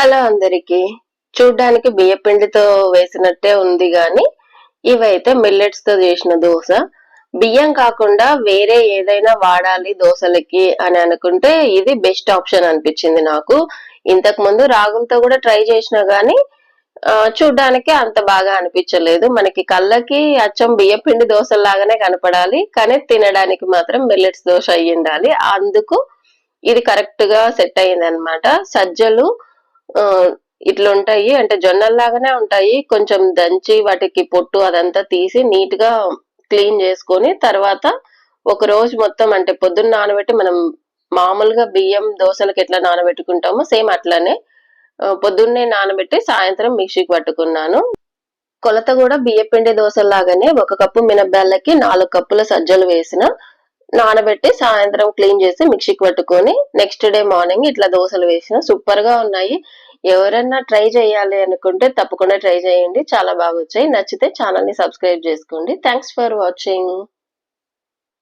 Hello అందరికి. చూడ్డానికి బియ్యపిండితో వేసినట్టే ఉంది గాని ఇవైతే మిల్లెట్స్ తో చేసిన దోశ. బియ్యం కాకుండా వేరే ఏదైనా వాడాలి దోశలకి అని అనుకుంటే ఇది బెస్ట్ ఆప్షన్ అనిపించింది నాకు. ఇంతకు ముందు రాగులతో కూడా ట్రై చేసినా గానీ చూడ్డానికి అంత బాగా అనిపించలేదు. మనకి కళ్ళకి అచ్చం బియ్యపిండి దోశలాగానే కనపడాలి, కానీ తినడానికి మాత్రం మిల్లెట్స్ దోశ అయ్యి ఉండాలి. అందుకు ఇది కరెక్ట్ గా సెట్ అయింది అనమాట. సజ్జలు ఇట్లుంటాయి, అంటే జొన్నల్లాగానే ఉంటాయి. కొంచెం దంచి వాటికి పొట్టు అదంతా తీసి నీట్ గా క్లీన్ చేసుకొని తర్వాత ఒక రోజు మొత్తం, అంటే పొద్దున్న నానబెట్టి మనం మామూలుగా బియ్యం దోశలకు ఎట్లా నానబెట్టుకుంటామో సేమ్ అట్లానే పొద్దున్నే నానబెట్టి సాయంత్రం మిక్సీకి పట్టుకున్నాను. కొలత కూడా బియ్యపిండి దోశలాగానే 1 కప్పు మినపబెల్లకి 4 కప్పుల సజ్జలు వేసిన, నానబెట్టి సాయంత్రం క్లీన్ చేసి మిక్సీకి పట్టుకొని నెక్స్ట్ డే మార్నింగ్ ఇట్లా దోశలు వేసిన. సూపర్ గా ఉన్నాయి. ఎవరన్నా ట్రై చేయాలి అనుకుంటే తప్పకుండా ట్రై చేయండి, చాలా బాగా వచ్చాయి. నచ్చితే ఛానల్ ని సబ్స్క్రైబ్ చేసుకోండి. Thanks for watching.